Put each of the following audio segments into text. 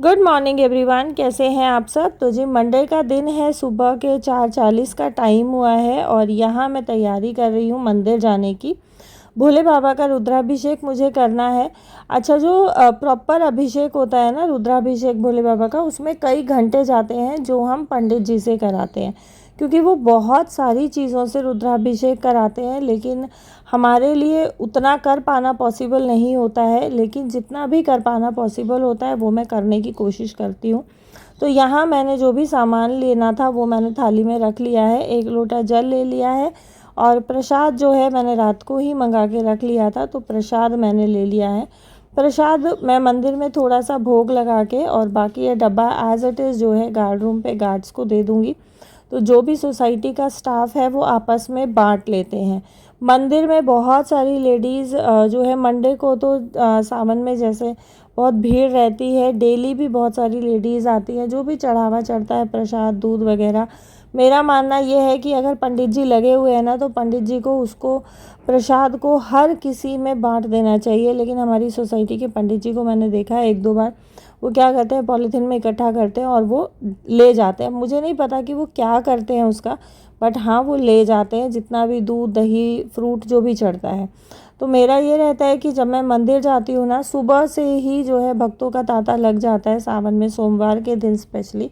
Good morning everyone, कैसे हैं आप सब। तो जी मंडे का दिन है, सुबह के 4:40 का टाइम हुआ है और यहाँ मैं तैयारी कर रही हूँ मंदिर जाने की। भोले बाबा का रुद्राभिषेक मुझे करना है। अच्छा, जो प्रॉपर अभिषेक होता है ना, रुद्राभिषेक भोले बाबा का, उसमें कई घंटे जाते हैं जो हम पंडित जी से कराते हैं, क्योंकि वो बहुत सारी चीज़ों से रुद्राभिषेक कराते हैं। लेकिन हमारे लिए उतना कर पाना पॉसिबल नहीं होता है, लेकिन जितना भी कर पाना पॉसिबल होता है वो मैं करने की कोशिश करती हूँ। तो यहाँ मैंने जो भी सामान लेना था वो मैंने थाली में रख लिया है। 1 लोटा जल ले लिया है और प्रसाद जो है मैंने रात को ही मंगा के रख लिया था, तो प्रसाद मैंने ले लिया है। प्रसाद मैं मंदिर में थोड़ा सा भोग लगा के और बाकी ये डब्बा एज इट इज़ जो है गार्ड रूम पे गार्ड्स को दे दूँगी। तो जो भी सोसाइटी का स्टाफ है वो आपस में बांट लेते हैं। मंदिर में बहुत सारी लेडीज़ जो है, मंडे को तो सावन में जैसे बहुत भीड़ रहती है, डेली भी बहुत सारी लेडीज़ आती हैं। जो भी चढ़ावा चढ़ता है, प्रसाद, दूध वगैरह, मेरा मानना ये है कि अगर पंडित जी लगे हुए हैं ना, तो पंडित जी को उसको प्रसाद को हर किसी में बांट देना चाहिए। लेकिन हमारी सोसाइटी के पंडित जी को मैंने देखा है 1-2 बार, वो क्या करते हैं, पॉलीथीन में इकट्ठा करते हैं और वो ले जाते हैं। मुझे नहीं पता कि वो क्या करते हैं उसका, बट हाँ, वो ले जाते हैं जितना भी दूध, दही, फ्रूट जो भी चढ़ता है। तो मेरा ये रहता है कि जब मैं मंदिर जाती हूँ ना, सुबह से ही जो है भक्तों का तांता लग जाता है, सावन में सोमवार के दिन स्पेशली।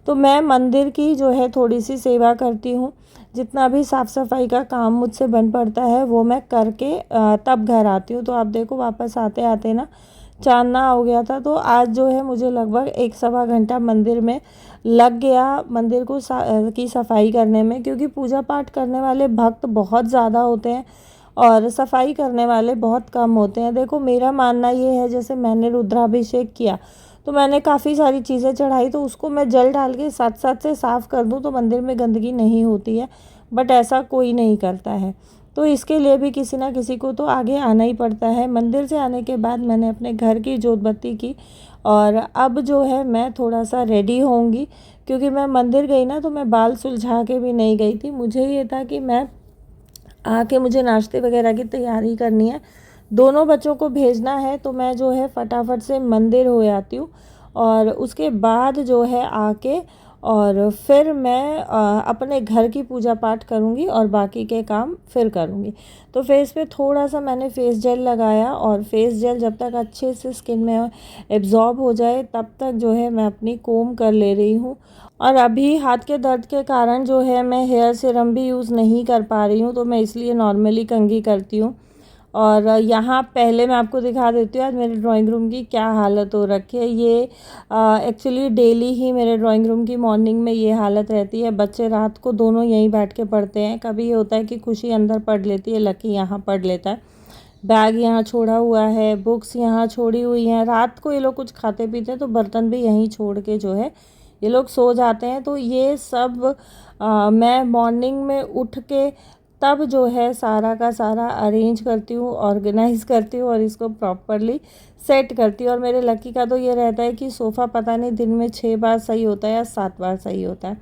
तो मैं मंदिर की जो है थोड़ी सी सेवा करती हूँ। जितना भी साफ़ सफाई का काम मुझसे बन पड़ता है वो मैं करके तब घर आती हूँ। तो आप देखो, वापस आते आते ना चांदना हो गया था। तो आज जो है मुझे लगभग 1-1.25 घंटा मंदिर में लग गया, मंदिर को की सफाई करने में, क्योंकि पूजा पाठ करने वाले भक्त बहुत ज़्यादा होते हैं और सफाई करने वाले बहुत कम होते हैं। देखो, मेरा मानना ये है, जैसे मैंने रुद्राभिषेक किया तो मैंने काफ़ी सारी चीज़ें चढ़ाई, तो उसको मैं जल डाल के साथ साथ से साफ़ कर दूँ तो मंदिर में गंदगी नहीं होती है। बट ऐसा कोई नहीं करता है, तो इसके लिए भी किसी ना किसी को तो आगे आना ही पड़ता है। मंदिर से आने के बाद मैंने अपने घर की जोत बत्ती की और अब जो है मैं थोड़ा सा रेडी होंगी, क्योंकि मैं मंदिर गई ना तो मैं बाल सुलझा के भी नहीं गई थी। मुझे ये था कि मैं आके मुझे नाश्ते वगैरह की तैयारी करनी है, दोनों बच्चों को भेजना है, तो मैं जो है फटाफट से मंदिर हो आती हूँ और उसके बाद जो है आके और फिर मैं अपने घर की पूजा पाठ करूँगी और बाकी के काम फिर करूँगी। तो फेस पे थोड़ा सा मैंने फेस जेल लगाया और फेस जेल जब तक अच्छे से स्किन में एब्जॉर्ब हो जाए तब तक जो है मैं अपनी कोम कर ले रही हूँ। और अभी हाथ के दर्द के कारण जो है मैं हेयर सीरम भी यूज़ नहीं कर पा रही हूँ, तो मैं इसलिए नॉर्मली कंघी करती हूँ। और यहाँ पहले मैं आपको दिखा देती हूँ आज मेरे ड्राइंग रूम की क्या हालत हो रखी है। ये एक्चुअली डेली ही मेरे ड्राइंग रूम की मॉर्निंग में ये हालत रहती है। बच्चे रात को दोनों यहीं बैठ के पढ़ते हैं। कभी ये होता है कि खुशी अंदर पढ़ लेती है, लकी यहाँ पढ़ लेता है। बैग यहाँ छोड़ा हुआ है, बुक्स यहाँ छोड़ी हुई हैं। रात को ये लोग कुछ खाते पीते हैं तो बर्तन भी यहीं छोड़ के जो है ये लोग सो जाते हैं। तो ये सब मैं मॉर्निंग में उठ के तब जो है सारा का सारा अरेंज करती हूँ, ऑर्गेनाइज करती हूँ और इसको प्रॉपरली सेट करती हूँ। और मेरे लकी का तो ये रहता है कि सोफ़ा पता नहीं दिन में 6 बार सही होता है या 7 बार सही होता है।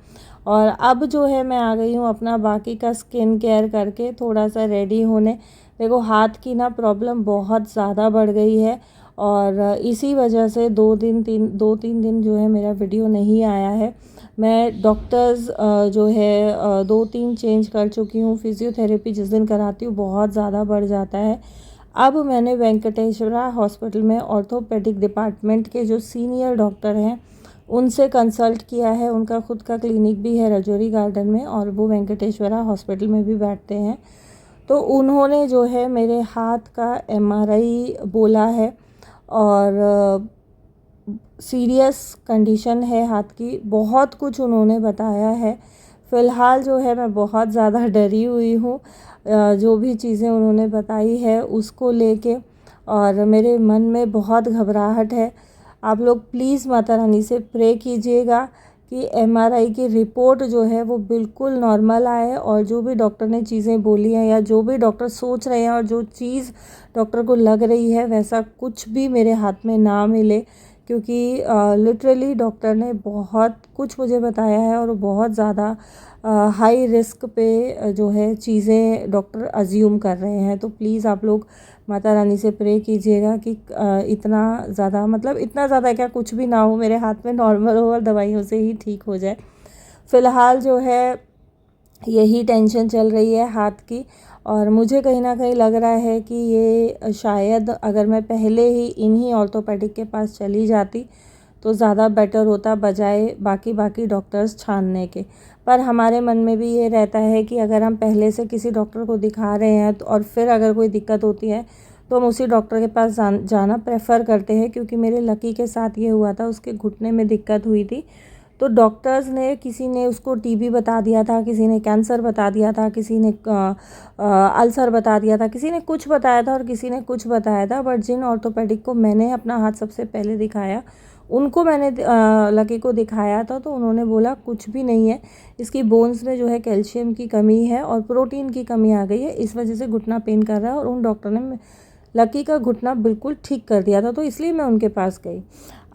और अब जो है मैं आ गई हूँ अपना बाकी का स्किन केयर करके थोड़ा सा रेडी होने। देखो, हाथ की ना प्रॉब्लम बहुत ज़्यादा बढ़ गई है और इसी वजह से 2-3 दिन जो है मेरा वीडियो नहीं आया है। मैं डॉक्टर्स जो है 2-3 चेंज कर चुकी हूँ। फिज़ियोथेरेपी जिस दिन कराती हूँ बहुत ज़्यादा बढ़ जाता है। अब मैंने वेंकटेश्वरा हॉस्पिटल में ऑर्थोपेडिक डिपार्टमेंट के जो सीनियर डॉक्टर हैं उनसे कंसल्ट किया है। उनका खुद का क्लिनिक भी है रजौरी गार्डन में और वो वेंकटेश्वरा हॉस्पिटल में भी बैठते हैं। तो उन्होंने जो है मेरे हाथ का एमआरआई बोला है और सीरियस कंडीशन है हाथ की, बहुत कुछ उन्होंने बताया है। फ़िलहाल जो है मैं बहुत ज़्यादा डरी हुई हूँ जो भी चीज़ें उन्होंने बताई है उसको लेके, और मेरे मन में बहुत घबराहट है। आप लोग प्लीज़ माता रानी से प्रे कीजिएगा कि एमआरआई की रिपोर्ट जो है वो बिल्कुल नॉर्मल आए और जो भी डॉक्टर ने चीज़ें बोली हैं या जो भी डॉक्टर सोच रहे हैं और जो चीज़ डॉक्टर को लग रही है वैसा कुछ भी मेरे हाथ में ना मिले, क्योंकि लिटरली डॉक्टर ने बहुत कुछ मुझे बताया है और बहुत ज़्यादा हाई रिस्क पे जो है चीज़ें डॉक्टर अज्यूम कर रहे हैं। तो प्लीज़ आप लोग माता रानी से प्रे कीजिएगा कि इतना ज़्यादा, मतलब इतना ज़्यादा क्या, कुछ भी ना हो, मेरे हाथ में नॉर्मल हो और दवाइयों से ही ठीक हो जाए। फ़िलहाल जो है यही टेंशन चल रही है हाथ की, और मुझे कहीं ना कहीं लग रहा है कि ये शायद अगर मैं पहले ही इन्हीं ऑर्थोपेडिक के पास चली जाती तो ज़्यादा बेटर होता, बजाय बाकी डॉक्टर्स छानने के। पर हमारे मन में भी ये रहता है कि अगर हम पहले से किसी डॉक्टर को दिखा रहे हैं तो और फिर अगर कोई दिक्कत होती है तो हम उसी डॉक्टर के पास जाना प्रेफर करते हैं। क्योंकि मेरे लकी के साथ ये हुआ था, उसके घुटने में दिक्कत हुई थी, तो डॉक्टर्स ने, किसी ने उसको टीबी बता दिया था, किसी ने कैंसर बता दिया था, किसी ने अल्सर बता दिया था, किसी ने कुछ बताया था और किसी ने कुछ बताया था। बट जिन ऑर्थोपेडिक को मैंने अपना हाथ सबसे पहले दिखाया, उनको मैंने लकी को दिखाया था, तो उन्होंने बोला कुछ भी नहीं है, इसकी बोन्स में जो है कैल्शियम की कमी है और प्रोटीन की कमी आ गई है, इस वजह से घुटना पेन कर रहा है। और उन डॉक्टर ने लकी का घुटना बिल्कुल ठीक कर दिया था, तो इसलिए मैं उनके पास गई।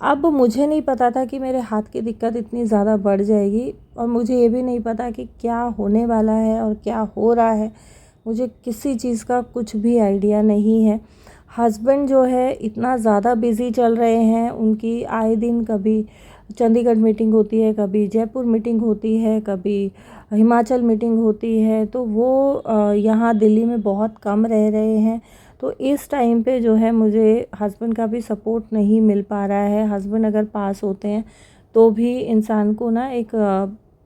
अब मुझे नहीं पता था कि मेरे हाथ की दिक्कत इतनी ज़्यादा बढ़ जाएगी, और मुझे ये भी नहीं पता कि क्या होने वाला है और क्या हो रहा है। मुझे किसी चीज़ का कुछ भी आइडिया नहीं है। हस्बैंड जो है इतना ज़्यादा बिज़ी चल रहे हैं, उनकी आए दिन कभी चंडीगढ़ मीटिंग होती है, कभी जयपुर मीटिंग होती है, कभी हिमाचल मीटिंग होती है, तो वो यहाँ दिल्ली में बहुत कम रह रहे हैं। तो इस टाइम पे जो है मुझे हस्बैंड का भी सपोर्ट नहीं मिल पा रहा है। हस्बैंड अगर पास होते हैं तो भी इंसान को ना एक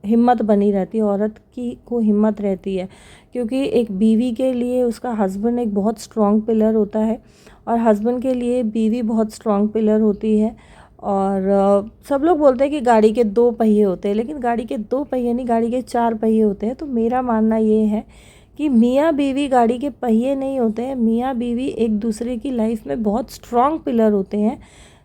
हिम्मत बनी रहती है, औरत की को हिम्मत रहती है, क्योंकि एक बीवी के लिए उसका हस्बैंड एक बहुत स्ट्रॉन्ग पिलर होता है और हस्बैंड के लिए बीवी बहुत स्ट्रॉन्ग पिलर होती है। और सब लोग बोलते हैं कि गाड़ी के 2 पहिए होते हैं, लेकिन गाड़ी के 2 पहिए नहीं, गाड़ी के 4 पहिए होते हैं। तो मेरा मानना ये है कि मियाँ बीवी गाड़ी के पहिए नहीं होते हैं, मियाँ बीवी एक दूसरे की लाइफ में बहुत स्ट्रॉन्ग पिलर होते हैं,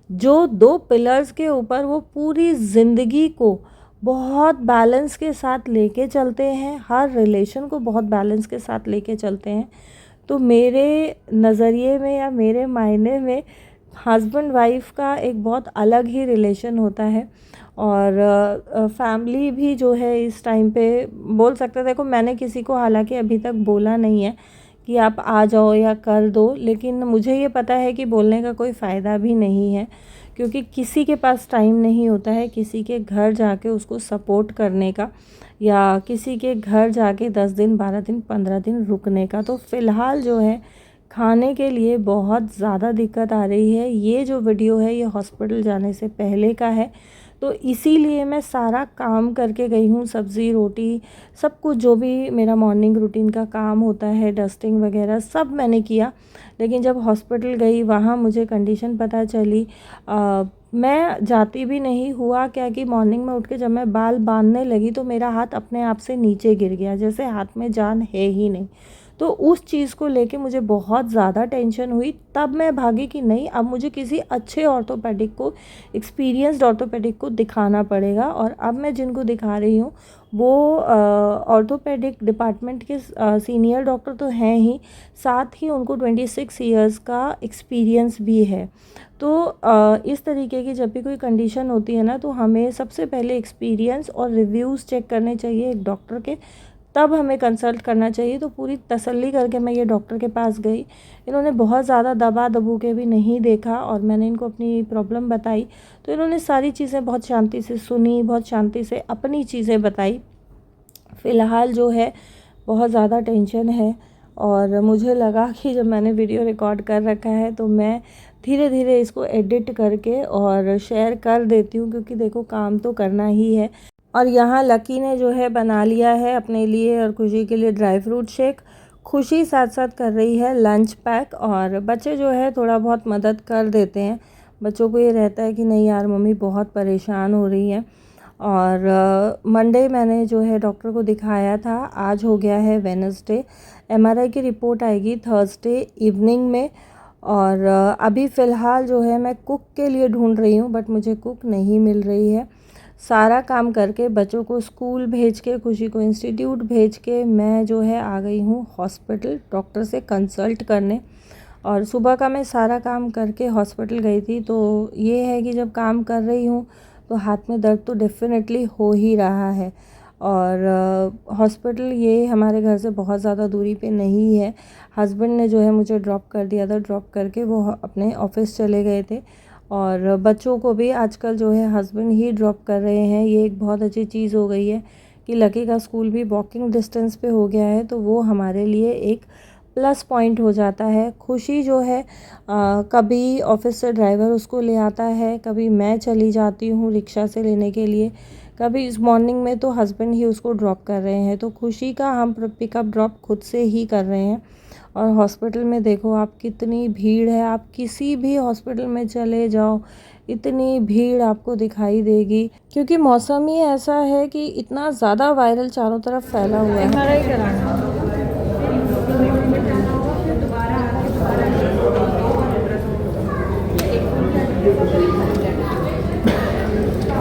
जो 2 पिलर्स के ऊपर वो पूरी ज़िंदगी को बहुत बैलेंस के साथ लेके चलते हैं, हर रिलेशन को बहुत बैलेंस के साथ लेके चलते हैं। तो मेरे नज़रिए में या मेरे मायने में हस्बैंड वाइफ का एक बहुत अलग ही रिलेशन होता है। और फैमिली भी जो है इस टाइम पे बोल सकते हैं, देखो मैंने किसी को हालांकि अभी तक बोला नहीं है कि आप आ जाओ या कर दो, लेकिन मुझे ये पता है कि बोलने का कोई फ़ायदा भी नहीं है, क्योंकि किसी के पास टाइम नहीं होता है किसी के घर जाके उसको सपोर्ट करने का, या किसी के घर जाके 10 दिन 12 दिन 15 दिन रुकने का। तो फ़िलहाल जो है खाने के लिए बहुत ज़्यादा दिक्कत आ रही है। ये जो वीडियो है ये हॉस्पिटल जाने से पहले का है, तो इसीलिए मैं सारा काम करके गई हूँ, सब्ज़ी रोटी सब कुछ, जो भी मेरा मॉर्निंग रूटीन का काम होता है, डस्टिंग वगैरह सब मैंने किया। लेकिन जब हॉस्पिटल गई वहाँ मुझे कंडीशन पता चली, मैं जाती भी नहीं, हुआ क्या कि मॉर्निंग में उठ के जब मैं बाल बांधने लगी तो मेरा हाथ अपने आप से नीचे गिर गया, जैसे हाथ में जान है ही नहीं। तो उस चीज़ को लेके मुझे बहुत ज़्यादा टेंशन हुई। तब मैं भागी कि नहीं, अब मुझे किसी अच्छे ऑर्थोपेडिक को, एक्सपीरियंस्ड ऑर्थोपेडिक को दिखाना पड़ेगा। और अब मैं जिनको दिखा रही हूँ वो ऑर्थोपेडिक डिपार्टमेंट के सीनियर डॉक्टर तो हैं ही, साथ ही उनको 26 ईयर्स का एक्सपीरियंस भी है। तो इस तरीके की जब भी कोई कंडीशन होती है ना, तो हमें सबसे पहले एक्सपीरियंस और रिव्यूज़ चेक करने चाहिए एक डॉक्टर के, तब हमें कंसल्ट करना चाहिए। तो पूरी तसल्ली करके मैं ये डॉक्टर के पास गई। इन्होंने बहुत ज़्यादा दबा दबू के भी नहीं देखा, और मैंने इनको अपनी प्रॉब्लम बताई तो इन्होंने सारी चीज़ें बहुत शांति से सुनी, बहुत शांति से अपनी चीज़ें बताई। फ़िलहाल जो है बहुत ज़्यादा टेंशन है, और मुझे लगा कि जब मैंने वीडियो रिकॉर्ड कर रखा है तो मैं धीरे धीरे इसको एडिट करके और शेयर कर देती हूँ, क्योंकि देखो काम तो करना ही है। और यहाँ लकी ने जो है बना लिया है अपने लिए और खुशी के लिए ड्राई फ्रूट शेक। खुशी साथ साथ कर रही है लंच पैक, और बच्चे जो है थोड़ा बहुत मदद कर देते हैं। बच्चों को ये रहता है कि नहीं यार मम्मी बहुत परेशान हो रही है। और मंडे मैंने जो है डॉक्टर को दिखाया था, आज हो गया है वेडनेसडे। एमआरआई की रिपोर्ट आएगी थर्सडे इवनिंग में। और अभी फ़िलहाल जो है मैं कुक के लिए ढूंढ रही हूँ, बट मुझे कुक नहीं मिल रही है। सारा काम करके बच्चों को स्कूल भेज के, खुशी को इंस्टीट्यूट भेज के मैं जो है आ गई हूँ हॉस्पिटल डॉक्टर से कंसल्ट करने। और सुबह का मैं सारा काम करके हॉस्पिटल गई थी। तो ये है कि जब काम कर रही हूँ तो हाथ में दर्द तो डेफ़िनेटली हो ही रहा है। और हॉस्पिटल ये हमारे घर से बहुत ज़्यादा दूरी पे नहीं है। हस्बैंड ने जो है मुझे ड्रॉप कर दिया था, ड्रॉप करके वो अपने ऑफ़िस चले गए थे। और बच्चों को भी आजकल जो है हस्बैंड ही ड्रॉप कर रहे हैं। ये एक बहुत अच्छी चीज़ हो गई है कि लकी का स्कूल भी वॉकिंग डिस्टेंस पे हो गया है, तो वो हमारे लिए एक प्लस पॉइंट हो जाता है। खुशी जो है कभी ऑफिस से ड्राइवर उसको ले आता है, कभी मैं चली जाती हूँ रिक्शा से लेने के लिए, कभी इस मॉर्निंग में तो हस्बैंड ही उसको ड्रॉप कर रहे हैं। तो खुशी का हम पिकअप ड्रॉप खुद से ही कर रहे हैं। और हॉस्पिटल में देखो आप कितनी भीड़ है, आप किसी भी हॉस्पिटल में चले जाओ इतनी भीड़ आपको दिखाई देगी, क्योंकि मौसम ही ऐसा है कि इतना ज़्यादा वायरल चारों तरफ फैला हुआ है। MRI कराना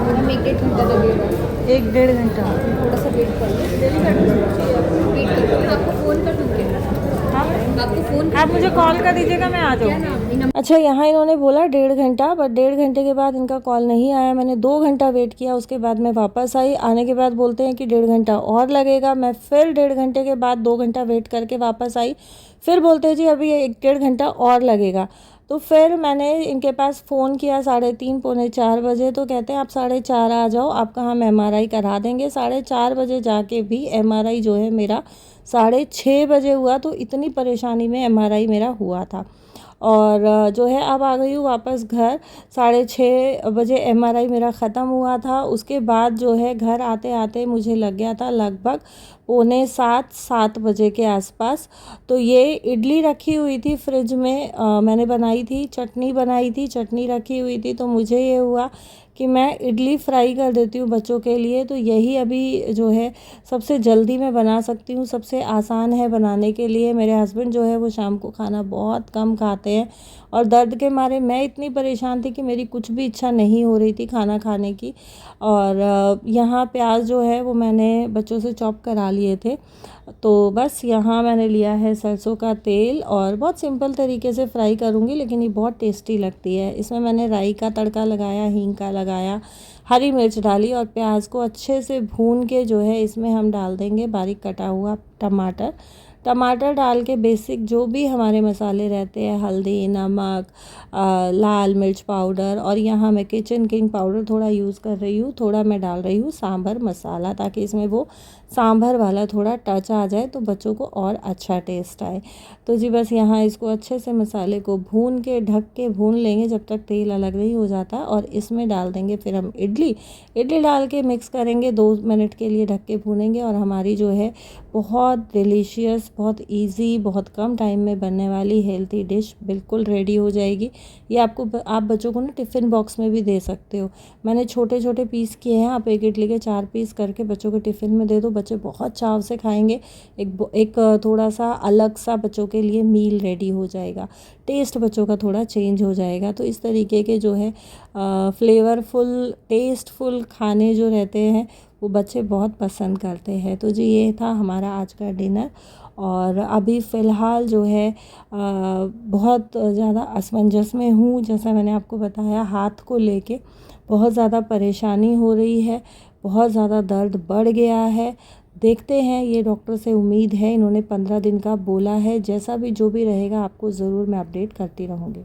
हम 1-1.5 घंटा लगेगा। 1-1.5 घंटा। थोड़ा सा वेट कर लो, वेट करो, मैं आपको फ़ोन कर दूँगी। हाँ, आपको फ़ोन आप मुझे कॉल कर दीजिएगा, मैं आ क्या जाऊँगी। नाम? अच्छा, यहाँ इन्होंने बोला 1.5 घंटा, बट 1.5 घंटे के बाद इनका कॉल नहीं आया। मैंने 2 घंटा वेट किया, उसके बाद मैं वापस आई। आने के बाद बोलते हैं कि 1.5 घंटा और लगेगा। मैं फिर 1.5 घंटे के बाद 2 घंटा वेट करके वापस आई। फिर बोलते हैं जी अभी 1-1.5 घंटा और लगेगा। तो फिर मैंने इनके पास फ़ोन किया 3:30 पौने 4 बजे, तो कहते हैं आप 4:30 आ जाओ, आपका हम MRI करा देंगे। 4:30 बजे जाके भी MRI जो है मेरा 6:30 बजे हुआ। तो इतनी परेशानी में MRI मेरा हुआ था। और जो है अब आ गई हूँ वापस घर। 6:30 बजे MRI मेरा ख़त्म हुआ था। उसके बाद जो है घर आते आते मुझे लग गया था लगभग पौने 7 बजे के आसपास। तो ये इडली रखी हुई थी फ्रिज में, मैंने बनाई थी, चटनी बनाई थी, चटनी रखी हुई थी। तो मुझे ये हुआ कि मैं इडली फ्राई कर देती हूँ बच्चों के लिए। तो यही अभी जो है सबसे जल्दी मैं बना सकती हूँ, सबसे आसान है बनाने के लिए। मेरे हस्बैंड जो है वो शाम को खाना बहुत कम खाते हैं, और दर्द के मारे मैं इतनी परेशान थी कि मेरी कुछ भी इच्छा नहीं हो रही थी खाना खाने की। और यहाँ प्याज जो है वो मैंने बच्चों से चॉप करा लिए थे। तो बस यहाँ मैंने लिया है सरसों का तेल, और बहुत सिंपल तरीके से फ्राई करूँगी, लेकिन ये बहुत टेस्टी लगती है। इसमें मैंने राई का तड़का लगाया, हींग का लगाया, हरी मिर्च डाली, और प्याज को अच्छे से भून के जो है इसमें हम डाल देंगे बारीक कटा हुआ टमाटर। टमाटर डाल के बेसिक जो भी हमारे मसाले रहते हैं, हल्दी, नमक, लाल मिर्च पाउडर, और यहाँ मैं किचन किंग पाउडर थोड़ा यूज़ कर रही हूँ, थोड़ा मैं डाल रही हूँ सांभर मसाला, ताकि इसमें वो सांभर वाला थोड़ा टच आ जाए तो बच्चों को और अच्छा टेस्ट आए। तो जी बस यहाँ इसको अच्छे से मसाले को भून के ढक के भून लेंगे जब तक तेल अलग नहीं हो जाता। और इसमें डाल देंगे फिर हम इडली डाल के मिक्स करेंगे, 2 मिनट के लिए ढक के भूनेंगे, और हमारी जो है बहुत डिलीशियस, बहुत इजी, बहुत कम टाइम में बनने वाली हेल्थी डिश बिल्कुल रेडी हो जाएगी। ये आप बच्चों को ना टिफ़िन बॉक्स में भी दे सकते हो। मैंने छोटे छोटे पीस किए हैं, आप एक इडली के 4 पीस करके बच्चों के टिफ़िन में दे दो, बच्चे बहुत चाव से खाएंगे। एक थोड़ा सा अलग सा बच्चों के लिए मील रेडी हो जाएगा, टेस्ट बच्चों का थोड़ा चेंज हो जाएगा। तो इस तरीके के जो है फ्लेवरफुल, टेस्टफुल खाने जो रहते हैं वो बच्चे बहुत पसंद करते हैं। तो जी ये था हमारा आज का डिनर। और अभी फ़िलहाल जो है बहुत ज़्यादा असमंजस में हूँ, जैसा मैंने आपको बताया, हाथ को लेके बहुत ज़्यादा परेशानी हो रही है, बहुत ज़्यादा दर्द बढ़ गया है। देखते हैं, ये डॉक्टर से उम्मीद है, इन्होंने 15 दिन का बोला है। जैसा भी जो भी रहेगा आपको ज़रूर मैं अपडेट करती रहूँगी।